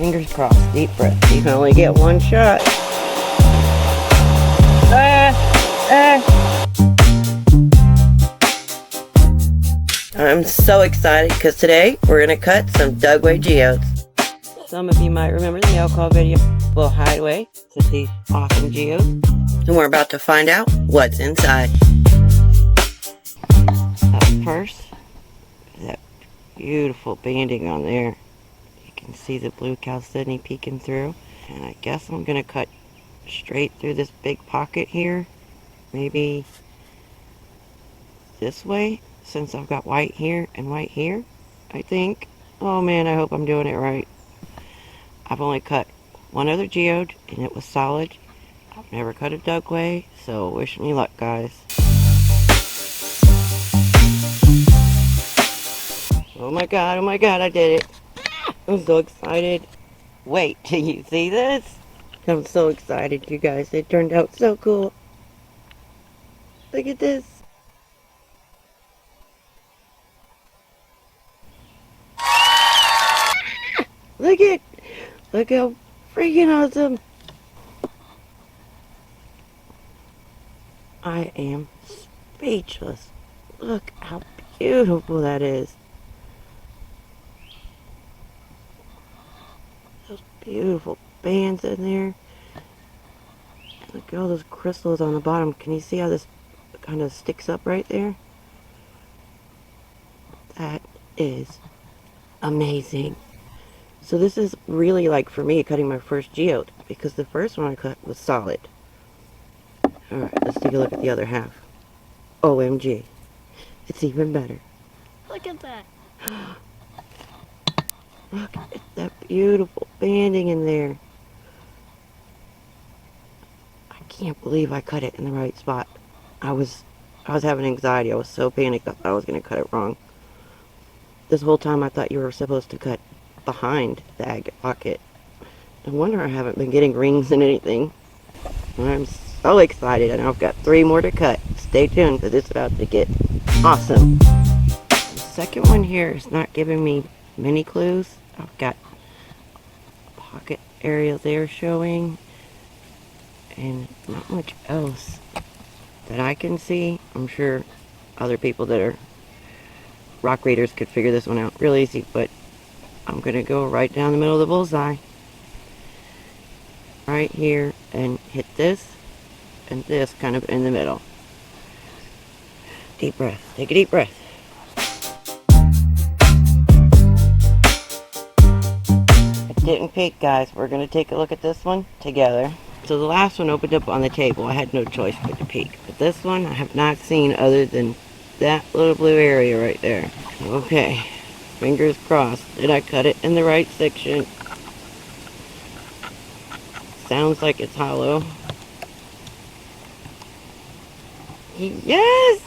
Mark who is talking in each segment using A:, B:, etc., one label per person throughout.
A: Fingers crossed. Deep breath. You can only get one shot. I'm so excited because today we're going to cut some Dugway Geodes. Some of you might remember the mail call video, Hobo Hideway, with these awesome geodes. And we're about to find out what's inside. Up first, that beautiful banding on there. You can see the blue Chalcedony peeking through. And I guess I'm going to cut straight through this big pocket here. Maybe this way, since I've got white here and white here, I think. Oh man, I hope I'm doing it right. I've only cut one other geode, and it was solid. I've never cut a Dugway, so wish me luck, guys. Oh my god, I did it. I'm so excited. Wait till you see this. I'm so excited, you guys. It turned out so cool. Look at this. Look how freaking awesome. I am speechless. Look how beautiful that is. Those beautiful bands in there. Look at all those crystals on the bottom. Can you see how this kind of sticks up right there? That is amazing. So this is really, like, for me, cutting my first geode, because the first one I cut was solid. Alright, let's take a look at the other half. OMG. It's even better.
B: Look at that.
A: Look at that beautiful banding in there. I can't believe I cut it in the right spot. I was having anxiety. I was so panicked I thought I was going to cut it wrong. This whole time I thought you were supposed to cut behind the agate pocket. No wonder I haven't been getting rings and anything. I'm so excited, and I've got 3 more to cut. Stay tuned, because it's about to get awesome. The second one here is not giving me many clues. I've got a pocket area there showing, and not much else that I can see. I'm sure other people that are rock readers could figure this one out real easy, but I'm going to go right down the middle of the bullseye. Right here, and hit this and this kind of in the middle. Deep breath. Take a deep breath. It didn't peek, guys. We're going to take a look at this one together. So the last one opened up on the table. I had no choice but to peek. But this one I have not seen other than that little blue area right there. Okay. Fingers crossed. Did I cut it in the right section? Sounds like it's hollow. Yes!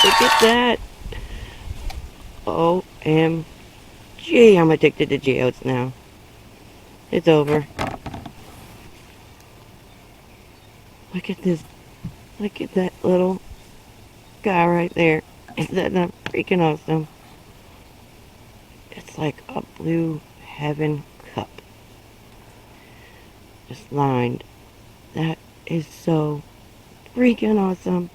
A: Look at that. OMG, I'm addicted to geodes now. It's over. Look at this. Look at that little guy right there. Isn't that not freaking awesome? It's like a blue heaven cup. Just lined. That is so freaking awesome.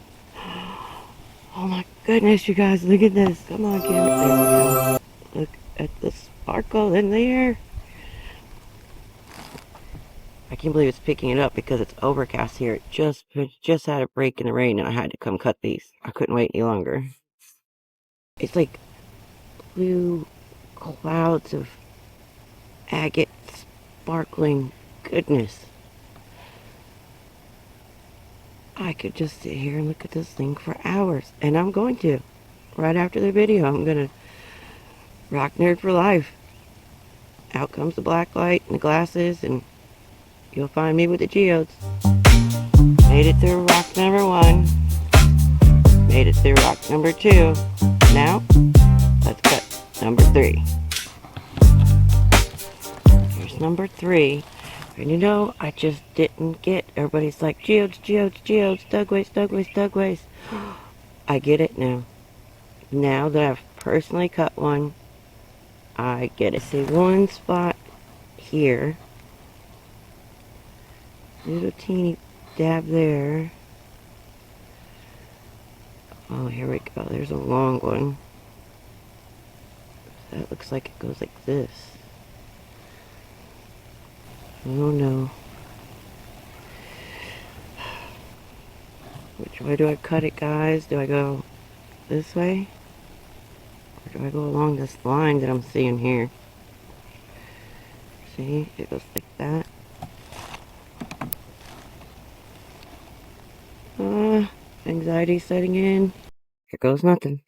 A: Oh my goodness, you guys, look at this. Come on, camera. There we go. Look at the sparkle in there. I can't believe it's picking it up because it's overcast here. It just had a break in the rain and I had to come cut these. I couldn't wait any longer. It's like blue clouds of agate sparkling goodness. I could just sit here and look at this thing for hours, and I'm going to. Right after the video, I'm gonna rock nerd for life. Out comes the black light and the glasses, and you'll find me with the geodes. Made it through rock number 1. Made it through rock number 2. Now, let's cut number 3. Here's number 3. And you know, I just didn't get, everybody's like, geodes, geodes, geodes, Dugways, Dugways, Dugways. I get it now. Now that I've personally cut one, I get it. See one spot here. Little teeny dab there. Oh, here we go. There's a long one. That looks like it goes like this. Oh no. Which way do I cut it, guys? Do I go this way? Or do I go along this line that I'm seeing here? See? It goes like that. Anxiety setting in. Here goes nothing.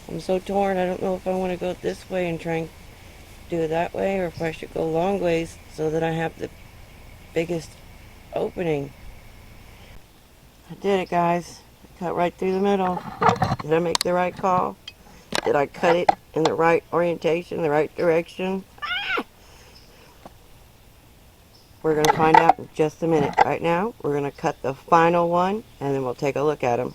A: I'm so torn. I don't know if I want to go this way and try and do it that way, or if I should go long ways so that I have the biggest opening. I did it, guys. I cut right through the middle. Did I make the right call? Did I cut it in the right orientation, the right direction? We're going to find out in just a minute. Right now, we're going to cut the final one, and then we'll take a look at them.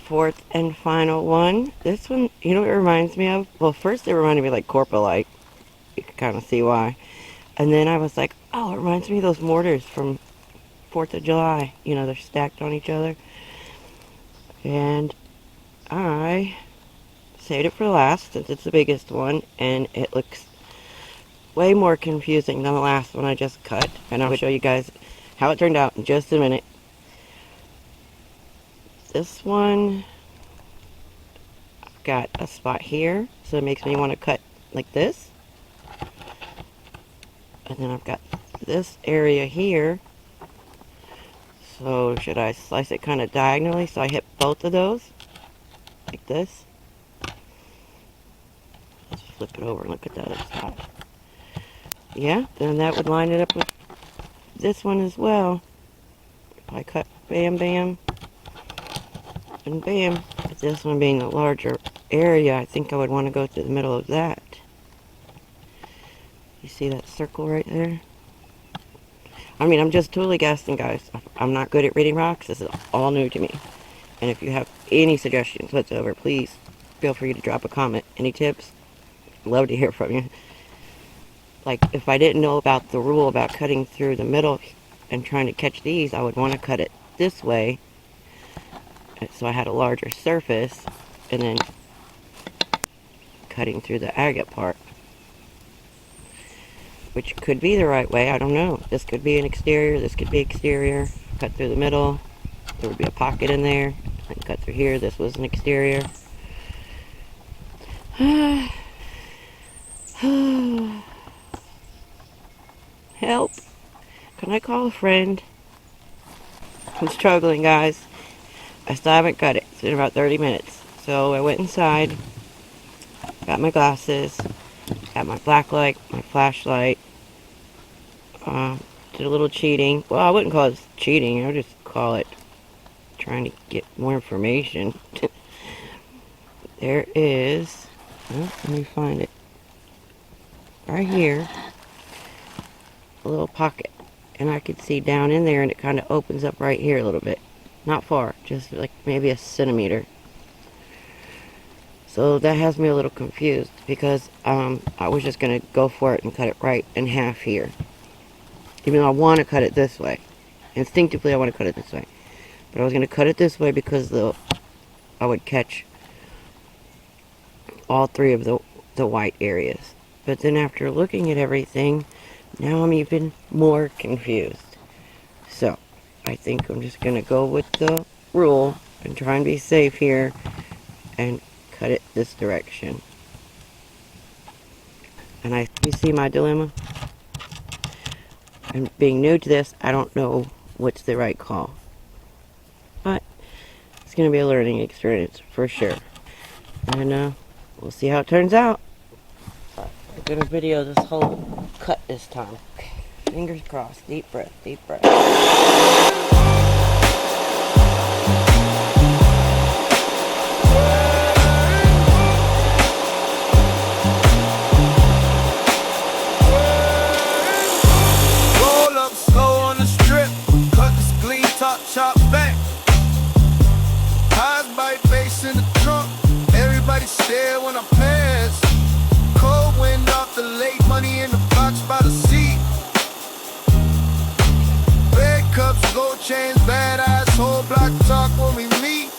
A: Fourth and final one. This one, you know what it reminds me of? Well, first it reminded me of like Corpalite. You can kind of see why. And then I was like, oh, it reminds me of those mortars from 4th of July. You know, they're stacked on each other. And I saved it for last since it's the biggest one. And it looks way more confusing than the last one I just cut. And I'll show you guys how it turned out in just a minute. This one, I've got a spot here, so it makes me want to cut like this. And then I've got this area here. So should I slice it kind of diagonally so I hit both of those? Like this. Let's flip it over and look at the other side. Yeah, then that would line it up with this one as well. If I cut bam bam. And bam, but this one being the larger area, I think I would want to go through the middle of that. You see that circle right there? I mean, I'm just totally guessing, guys. I'm not good at reading rocks. This is all new to me. And if you have any suggestions whatsoever, please feel free to drop a comment. Any tips? Love to hear from you. Like, if I didn't know about the rule about cutting through the middle and trying to catch these, I would want to cut it this way. So I had a larger surface, and then cutting through the agate part, which could be the right way. I don't know. This could be an exterior, this could be exterior. Cut through the middle, there would be a pocket in there. I can cut through here. This was an exterior. Help! Can I call a friend? I'm struggling, guys. I still haven't cut it. It's been about 30 minutes. So I went inside, got my glasses, got my black light, my flashlight, did a little cheating. Well, I wouldn't call it cheating. I would just call it trying to get more information. There is, oh, let me find it, right here, a little pocket. And I could see down in there, and it kind of opens up right here a little bit. Not far, just like maybe a centimeter. So that has me a little confused because I was just going to go for it and cut it right in half here. Even though I want to cut it this way. Instinctively I want to cut it this way. But I was going to cut it this way because I would catch all three of the white areas. But then after looking at everything, now I'm even more confused. So I think I'm just going to go with the rule and try and be safe here and cut it this direction. And you see my dilemma? And being new to this, I don't know what's the right call. But it's going to be a learning experience for sure. And we'll see how it turns out. I'm going to video this whole cut this time. Fingers crossed. Deep breath, deep breath.
B: there when I pass. Cold wind off the lake, money in the box by the sea. Red cups, gold chains, bad eyes, whole block talk when we meet.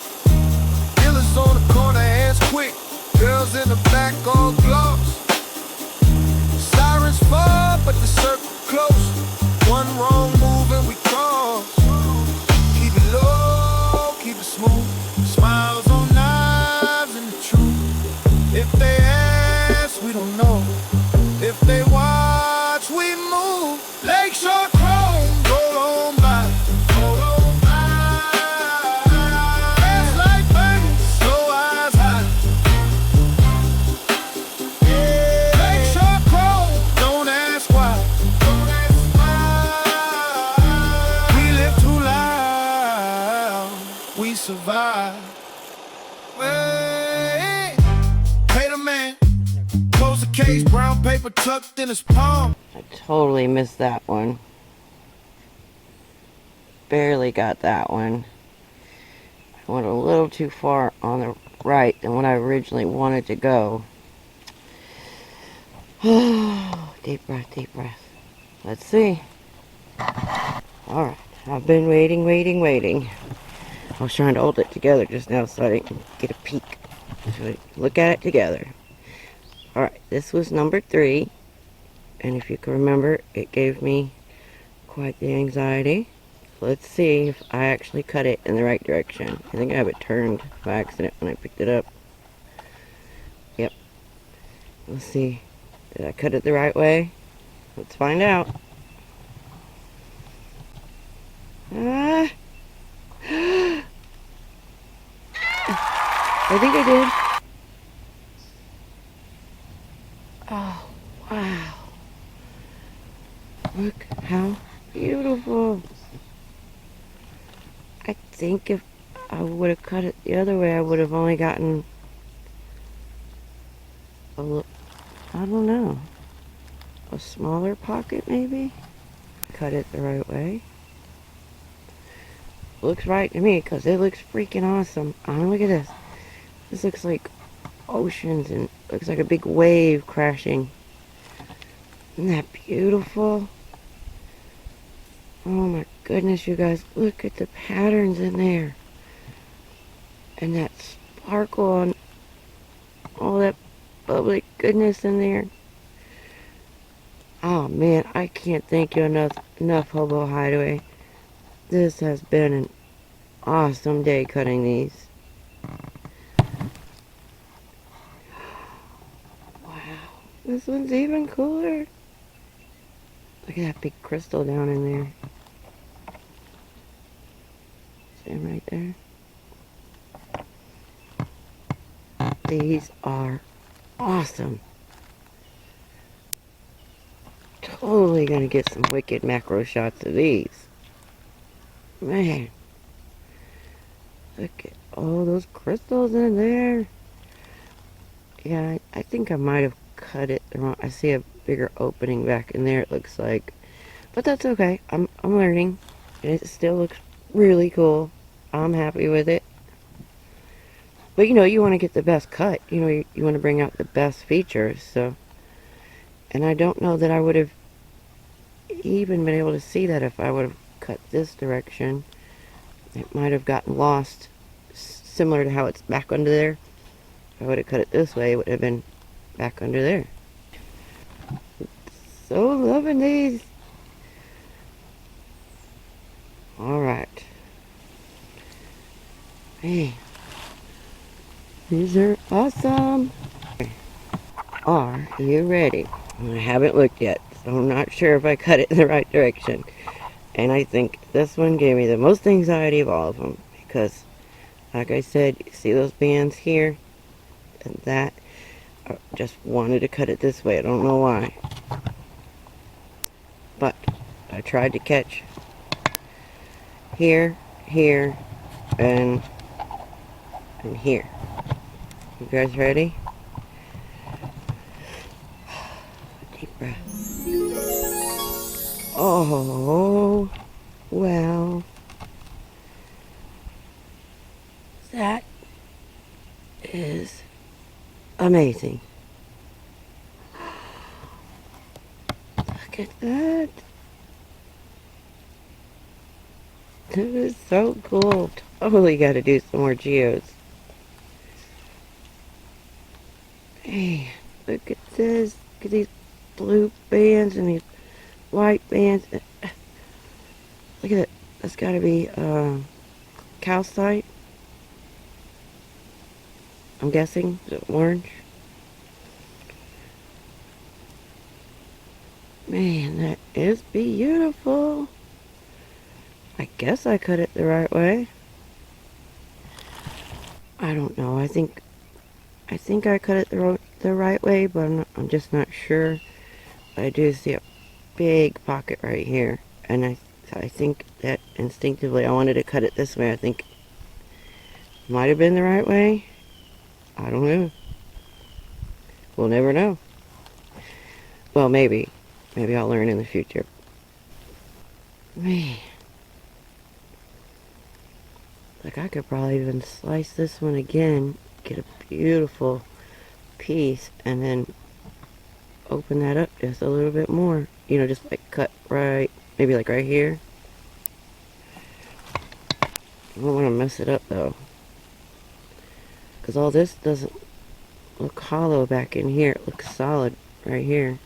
B: Dealers on the corner, hands quick. Girls in the back, all gloss. Sirens fall, but the circle close. One wrong move and we cross. Keep it low, keep it smooth. Smiles on knives and the truth. If they ask, we don't know. If they watch, we move. Lakeshore chrome, roll on by. Roll on by. Fast like burning, slow eyes high. Yeah. Lakeshore chrome, don't ask why. Don't ask why. We live too loud, we survive. Hey, pay the man. Close the case, brown paper tucked in his palm.
A: I totally missed that one. Barely got that one. I went a little too far on the right than what I originally wanted to go. Deep breath, deep breath. Let's see. Alright, I've been waiting. I was trying to hold it together just now so I didn't get a peek. So look at it together. Alright, this was number 3. And if you can remember, it gave me quite the anxiety. Let's see if I actually cut it in the right direction. I think I have it turned by accident when I picked it up. Yep. Let's see. Did I cut it the right way? Let's find out. I think I did. Oh, wow. Look how beautiful. I think if I would have cut it the other way, I would have only gotten a little, I don't know, a smaller pocket maybe? Cut it the right way. Looks right to me because it looks freaking awesome. Oh, look at this. This looks like oceans and looks like a big wave crashing. Isn't that beautiful? Oh my goodness, you guys, look at the patterns in there. And that sparkle on all that bubbly goodness in there. Oh man, I can't thank you enough, Hobo Hideway. This has been an awesome day cutting these. Wow, this one's even cooler. Look at that big crystal down in there. See him right there? These are awesome. Totally gonna get some wicked macro shots of these. Man. Look at all those crystals in there. Yeah, I think I might have cut it wrong. I see a bigger opening back in there, it looks like. But that's okay. I'm learning. And it still looks really cool. I'm happy with it. But you know, you want to get the best cut. You know, you want to bring out the best features. So, and I don't know that I would have even been able to see that if I would have cut this direction. It might have gotten lost, similar to how it's back under there. If I would have cut it this way, it would have been back under there. So loving these. Alright. Hey. These are awesome. Are you ready? I haven't looked yet, so I'm not sure if I cut it in the right direction. And I think this one gave me the most anxiety of all of them. Because, like I said, you see those bands here? And that, I just wanted to cut it this way. I don't know why. But, I tried to catch here, here, and here. You guys ready? Deep breath. Oh, well. That is amazing. Look at that. That is so cool. Totally got to do some more geodes. Hey, look at this. Look at these blue bands and these white bands. Look at it. That's got to be calcite. I'm guessing. Is it orange? Man, that is beautiful. I guess I cut it the right way. I don't know. I think I cut it the right way, but I'm just not sure. But I do see a big pocket right here, and I think that instinctively I wanted to cut it this way. I think it might have been the right way. I don't know. We'll never know. Well, maybe. Maybe I'll learn in the future. Man. Like, I could probably even slice this one again, get a beautiful piece, and then open that up just a little bit more. You know, just like cut right, maybe like right here. I don't want to mess it up though, because all this doesn't look hollow back in here. It looks solid right here.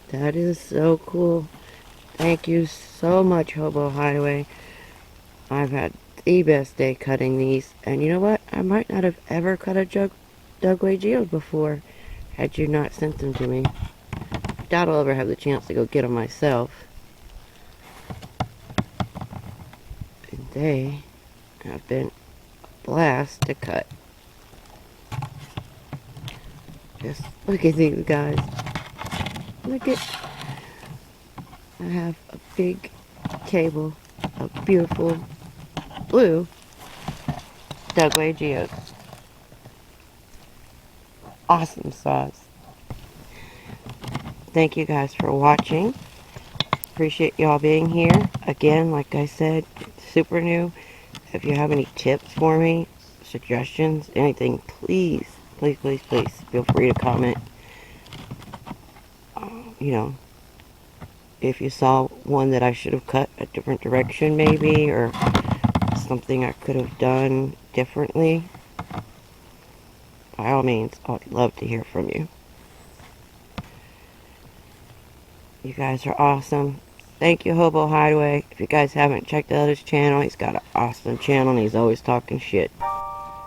A: That is so cool. Thank you so much, Hobo Hideway. I've had the best day cutting these, and you know what? I might not have ever cut a Dugway Geode before had you not sent them to me. I doubt I'll ever have the chance to go get them myself. And they have been a blast to cut. Just look at these guys. Look at... I have a big table of beautiful blue Dugway Geodes. Awesome sauce. Thank you guys for watching. Appreciate y'all being here. Again, like I said, super new. If you have any tips for me, suggestions, anything, please, please, please, please feel free to comment. You know, if you saw one that I should have cut a different direction maybe, or something I could have done differently, by all means, I'd love to hear from you. You guys are awesome. Thank you, Hobo Hideway. If you guys haven't checked out his channel, he's got an awesome channel and he's always talking shit.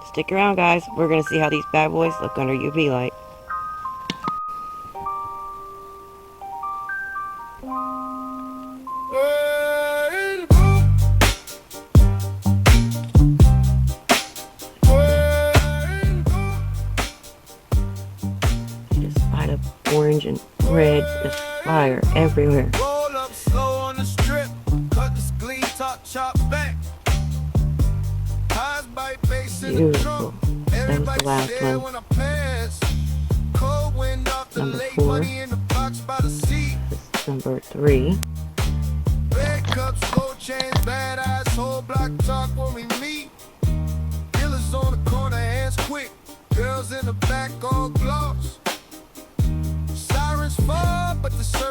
A: Stick around, guys. We're going to see how these bad boys look under UV light. Orange and red, just fire everywhere.
B: Roll up slow on the strip, cut the glee, top chop back. Highs bite bass in the
A: Beautiful.
B: trunk.
A: That was the last one.
B: When I pass. Cold wind off the
A: Number
B: lake,
A: 4.
B: money in the box by the sea.
A: This is number 3.
B: Red cups, gold chains, bad eyes, whole block talk when we meet. Dealers on the corner, hands quick. Girls in the back, all gloss.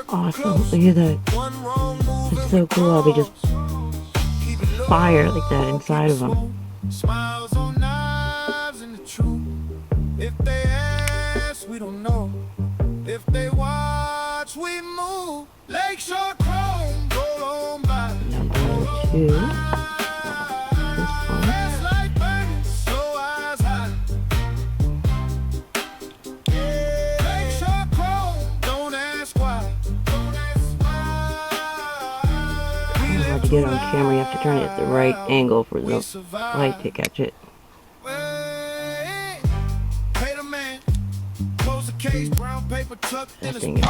A: Awesome, look at that. That's so cool how they just fire like that inside of them.
B: Smiles on knives and the truth. If they ask, we don't know. If they watch, we move. Lakeshore chrome, roll on by.
A: Number 2. This one. To get on camera, you have to turn it at the right angle for the light to catch it. That thing is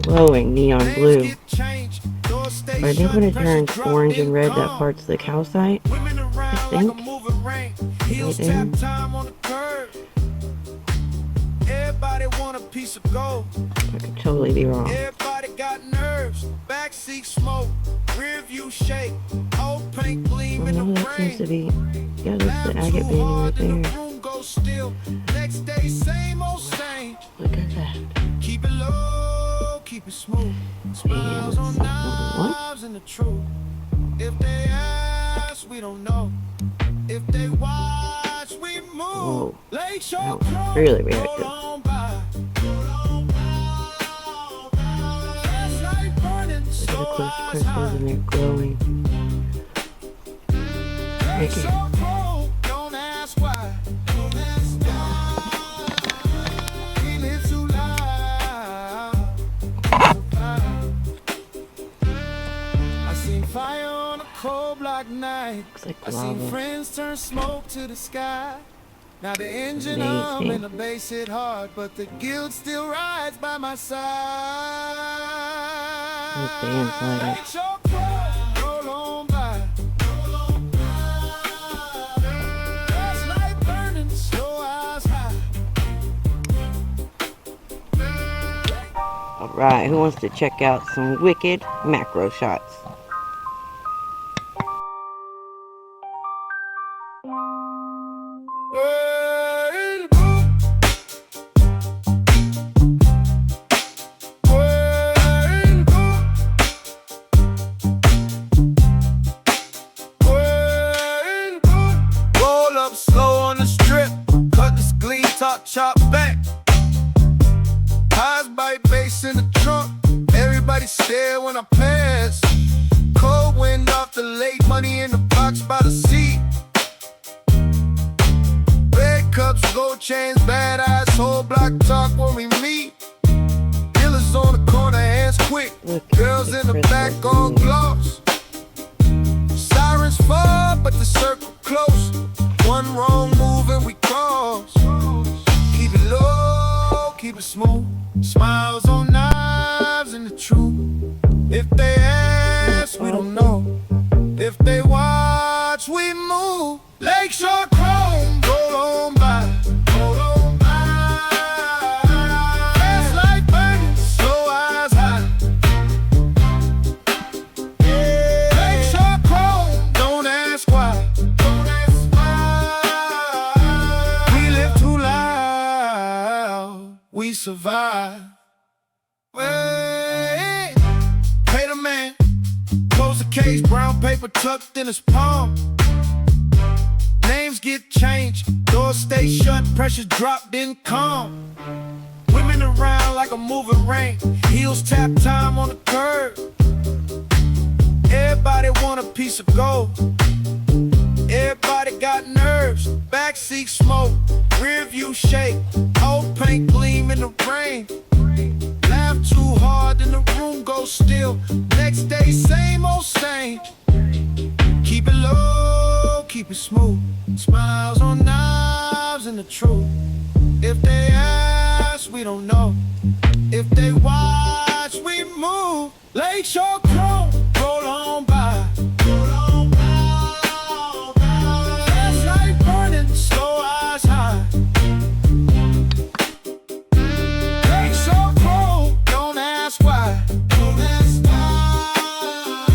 A: glowing neon blue. But I think when it turns orange and red, that part's the calcite, I think. Right there. I could totally be wrong.
B: got nerves, backseat smoke, rear view shake, old paint gleam in the
A: Oh, that seems to
B: rain.
A: be, yeah, that's the agate painting right there.
B: Room goes still. Next day, same old same.
A: Look at that.
B: Keep it low, keep it smooth. Smiles on knives and the truth. If they ask, we don't know. If they watch, we move.
A: Whoa,
B: Lakeshore
A: that was really reactive.
B: roll on by. Flashlight burning,
A: Look at the
B: so
A: close
B: eyes
A: crystals
B: high.
A: and they're glowing. Right
B: So
A: here.
B: cold, don't ask why. Don't ask why. We live too loud. I seen fire on a cold black night.
A: Looks like
B: I seen
A: lava.
B: friends turn smoke to the sky. Now the engine
A: Amazing.
B: and the bass hit hard, but the guild still rides by my side.
A: Those bands light up.
B: Ain't your club, roll on by. Flashlight burning, slow eyes high.
A: Alright, who wants to check out some wicked macro shots?
B: Roll up slow on the strip, cut this gleam, top chop back. Highs bite bass in the trunk, everybody stare when I pass. Cold wind off the lake, money in the box by the sea. Red cups, gold chains, bad eyes, whole block talk when we meet. Dealers on the corner, hands quick,
A: Look,
B: girls in the back all gloss. Sirens fall, but the circle close. One wrong move and we cross. Keep it low, keep it smooth. Smiles on knives and the truth. If they ask, we don't know. If they watch, we move. Lakeshore chrome, roll on by. Roll on by. Fast like burning, slow eyes high. Lakeshore chrome, don't ask why. Don't ask why. We live too loud, we survive. Wait, pay the man. Close the case, brown paper tucked in his palm. Names get changed, doors stay shut, pressure drop, then calm. Women around like a moving rain, heels tap time on the curb. Everybody want a piece of gold. Everybody got nerves, backseat smoke, rear view shake, old paint gleam in the rain. Laugh too hard and the room goes still. Next day, same old same. Keep it low, keep it smooth. Smiles on knives and the truth. If they ask, we don't know. If they watch, we move. Lakeshore chrome, roll on by. Roll on by. Flashlight burning, slow eyes high. Lakeshore chrome, don't ask why. Don't ask why.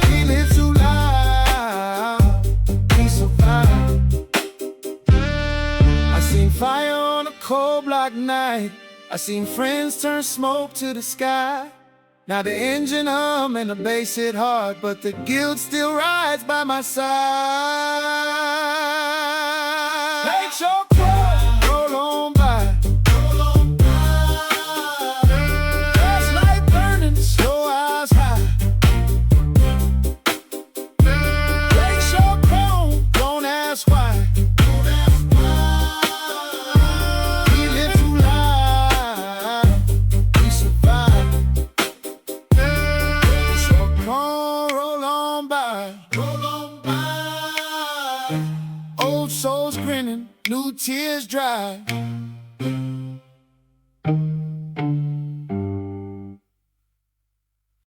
B: We live too loud, we survive. I seen fire on a cold black night. I seen friends turn smoke to the sky. Now the engine hum and the bass hit hard, but the guild still rides by my side. Lakeshore chrome, roll on by. Roll on by. Flashlight burning, slow eyes high. Lakeshore chrome, don't ask why. Don't ask why. We live too loud, we survive. Lakeshore chrome, roll on by. Roll on by. Old souls grinning, new tears dry.